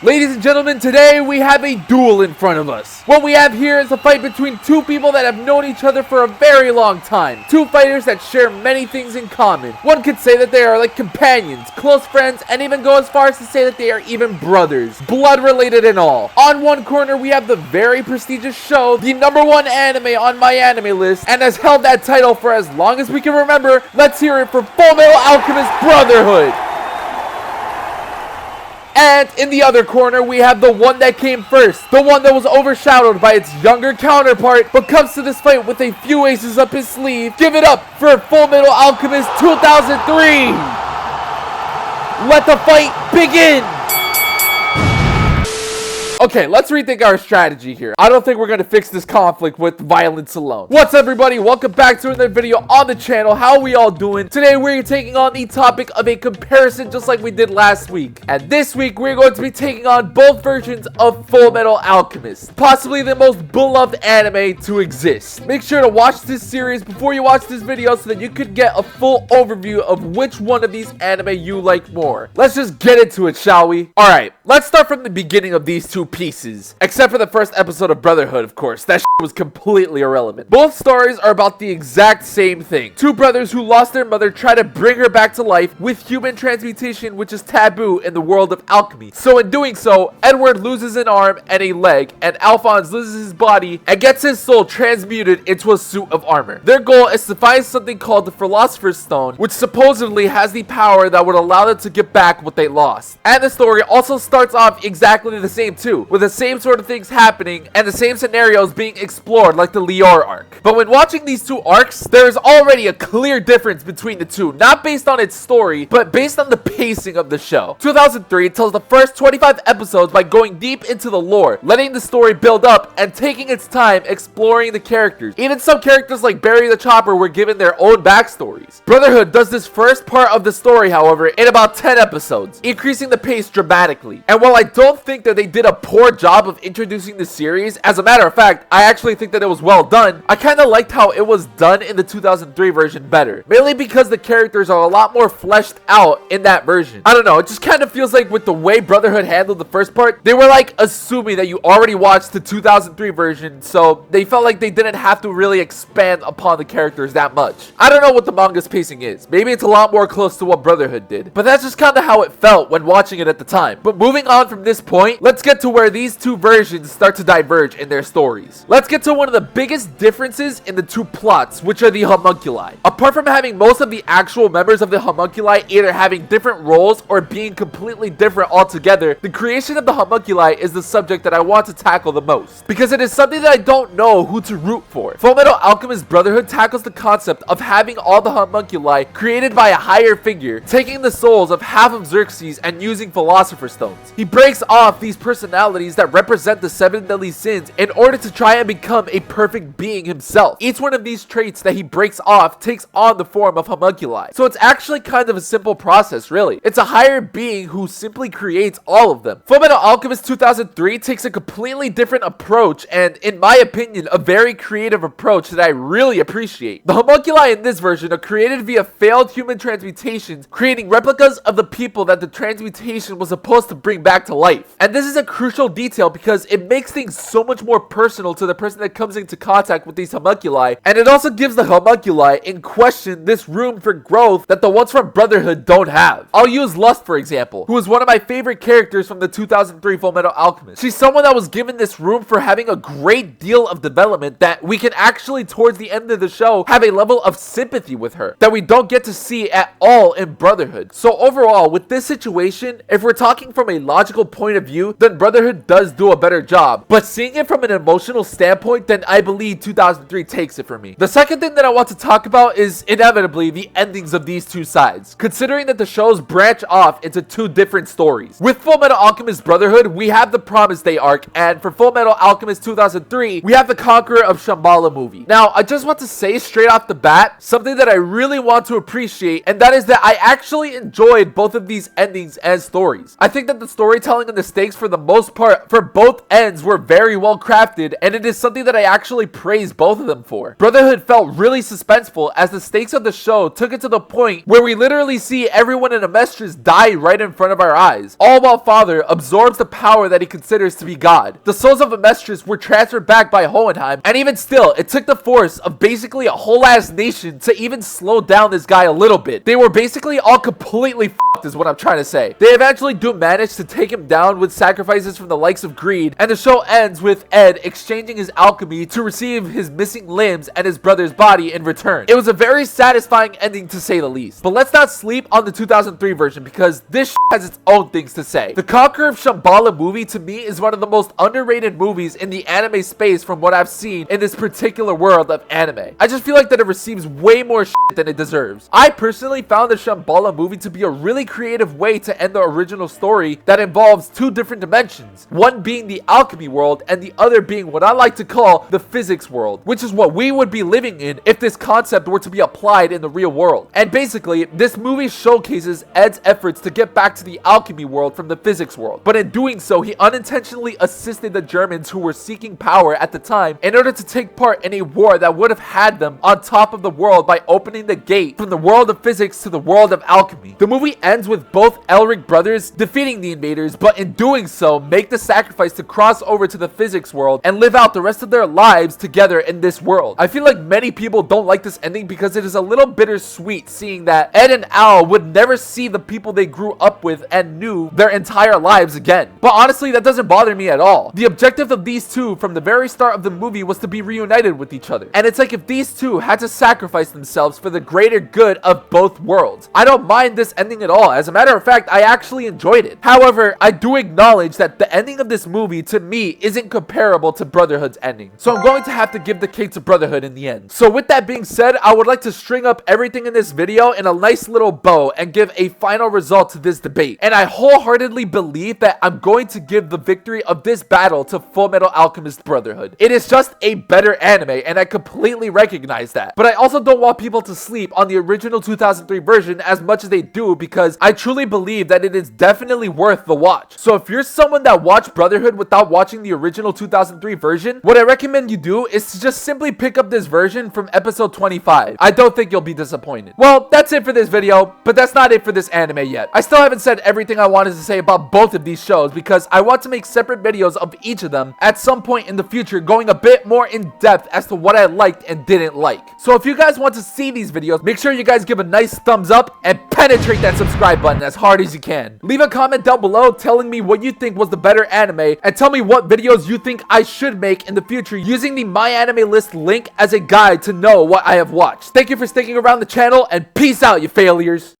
Ladies and gentlemen, today we have a duel in front of us. What we have here is a fight between two people that have known each other for a very long time. Two fighters that share many things in common. One could say that they are like companions, close friends, and even go as far as to say that they are even brothers, blood related and all. On one corner we have the very prestigious show, the #1 anime on my anime list, and has held that title for as long as we can remember. Let's hear it for Fullmetal Alchemist Brotherhood. And in the other corner, we have the one that came first, the one that was overshadowed by its younger counterpart, but comes to this fight with a few aces up his sleeve. Give it up for Fullmetal Alchemist 2003! Let the fight begin! Okay, let's rethink our strategy here. I don't think we're gonna fix this conflict with violence alone. What's up, everybody? Welcome back to another video on the channel. How are we all doing? Today, we're taking on the topic of a comparison just like we did last week. And this week, we're going to be taking on both versions of Fullmetal Alchemist, possibly the most beloved anime to exist. Make sure to watch this series before you watch this video so that you could get a full overview of which one of these anime you like more. Let's just get into it, shall we? Alright, let's start from the beginning of these two pieces. Except for the first episode of Brotherhood, of course. That was completely irrelevant. Both stories are about the exact same thing. Two brothers who lost their mother try to bring her back to life with human transmutation, which is taboo in the world of alchemy. So in doing so, Edward loses an arm and a leg, and Alphonse loses his body and gets his soul transmuted into a suit of armor. Their goal is to find something called the Philosopher's Stone, which supposedly has the power that would allow them to get back what they lost. And the story also starts off exactly the same too, with the same sort of things happening and the same scenarios being explored like the Lior arc. But when watching these two arcs, there is already a clear difference between the two, not based on its story, but based on the pacing of the show. 2003 tells the first 25 episodes by going deep into the lore, letting the story build up and taking its time exploring the characters. Even some characters like Barry the Chopper were given their own backstories. Brotherhood does this first part of the story, however, in about 10 episodes, increasing the pace dramatically. And while I don't think that they did a poor job of introducing the series, as a matter of fact, I actually think that it was well done. I kind of liked how it was done in the 2003 version better, mainly because the characters are a lot more fleshed out in that version. I don't know, it just kind of feels like with the way Brotherhood handled the first part, they were like assuming that you already watched the 2003 version, so they felt like they didn't have to really expand upon the characters that much. I don't know what the manga's pacing is. Maybe it's a lot more close to what Brotherhood did, but that's just kind of how it felt when watching it at the time. But moving on from this point, let's get to where these two versions start to diverge in their stories. Let's get to one of the biggest differences in the two plots, which are the homunculi. Apart from having most of the actual members of the homunculi either having different roles or being completely different altogether, the creation of the homunculi is the subject that I want to tackle the most, because it is something that I don't know who to root for. Fullmetal Alchemist Brotherhood tackles the concept of having all the homunculi created by a higher figure, taking the souls of half of Xerxes and using Philosopher's Stones. He breaks off these personalities that represent the 7 deadly sins in order to try and become a perfect being himself. Each one of these traits that he breaks off takes on the form of homunculi. So it's actually kind of a simple process, really. It's a higher being who simply creates all of them. Fullmetal Alchemist 2003 takes a completely different approach, and in my opinion, a very creative approach that I really appreciate. The homunculi in this version are created via failed human transmutations, creating replicas of the people that the transmutation was supposed to bring back to life. And this is a crucial detail because it makes things so much more personal to the person that comes into contact with these homunculi, and it also gives the homunculi in question this room for growth that the ones from Brotherhood don't have. I'll use Lust for example, who is one of my favorite characters from the 2003 Fullmetal Alchemist. She's someone that was given this room for having a great deal of development that we can actually towards the end of the show have a level of sympathy with her that we don't get to see at all in Brotherhood. So overall, with this situation, if we're talking from a logical point of view, then Brotherhood does do a better job, but seeing it from an emotional standpoint, then I believe 2003 takes it for me. The second thing that I want to talk about is inevitably the endings of these two sides, considering that the shows branch off into two different stories. With Fullmetal Alchemist Brotherhood, we have the Promised Day arc, and for Fullmetal Alchemist 2003, we have the Conqueror of Shambhala movie. Now, I just want to say straight off the bat, something that I really want to appreciate, and that is that I actually enjoyed both of these endings as stories. I think that the storytelling and the stakes for the most part for both ends were very well crafted, and it is something that I actually praise both of them for. Brotherhood felt really suspenseful as the stakes of the show took it to the point where we literally see everyone in Amestris die right in front of our eyes, all while Father absorbs the power that he considers to be God. The souls of Amestris were transferred back by Hohenheim, and even still, it took the force of basically a whole ass nation to even slow down this guy a little bit. They were basically all completely f***ed is what I'm trying to say. They eventually do manage to take him down with sacrifices from the likes of Greed, and the show ends with Ed exchanging his alchemy to receive his missing limbs and his brother's body in return. It was a very satisfying ending to say the least. But let's not sleep on the 2003 version because this has its own things to say. The Conqueror of Shambhala movie to me is one of the most underrated movies in the anime space from what I've seen in this particular world of anime. I just feel like that it receives way more than it deserves. I personally found the Shambhala movie to be a really creative way to end the original story that involves two different dimensions, one being the alchemy world and the other being what I like to call the physics world, which is what we would be living in if this concept were to be applied in the real world. And basically, this movie showcases Ed's efforts to get back to the alchemy world from the physics world, but in doing so, he unintentionally assisted the Germans who were seeking power at the time in order to take part in a war that would have had them on top of the world by opening the gate from the world of physics to the world of alchemy. The movie ends with both Elric brothers defeating the invaders, but in doing so, make the sacrifice to cross over to the physics world and live out the rest of their lives together in this world. I feel like many people don't like this ending because it is a little bittersweet seeing that Ed and Al would never see the people they grew up with and knew their entire lives again. But honestly, that doesn't bother me at all. The objective of these two from the very start of the movie was to be reunited with each other. And it's like if these two had to sacrifice themselves for the greater good of both worlds. I don't mind this ending at all. As a matter of fact, I actually enjoyed it. However, I do acknowledge that the ending of this movie to me isn't comparable to Brotherhood's ending. So I'm going to have to give the cake to Brotherhood in the end. So with that being said, I would like to string up everything in this video in a nice little bow and give a final result to this debate. And I wholeheartedly believe that I'm going to give the victory of this battle to Fullmetal Alchemist Brotherhood. It is just a better anime, and I completely recognize that. But I also don't want people to sleep on the original 2003 version as much as they do because I truly believe that it is definitely worth the watch. So if you're someone that watched Brotherhood without watching the original 2003 version, what I recommend you do is to just simply pick up this version from episode 25. I don't think you'll be disappointed. Well, that's it for this video, but that's not it for this anime yet. I still haven't said everything I wanted to say about both of these shows because I want to make separate videos of each of them at some point in the future, going a bit more in depth as to what I liked and didn't like. So if you guys want to see these videos, make sure you guys give a nice thumbs up and penetrate that subscribe button as hard as you can. Leave a comment down below telling me what you think was the better anime and tell me what videos you think I should make in the future using the My Anime List link as a guide to know what I have watched. Thank you for sticking around the channel and peace out, you failures.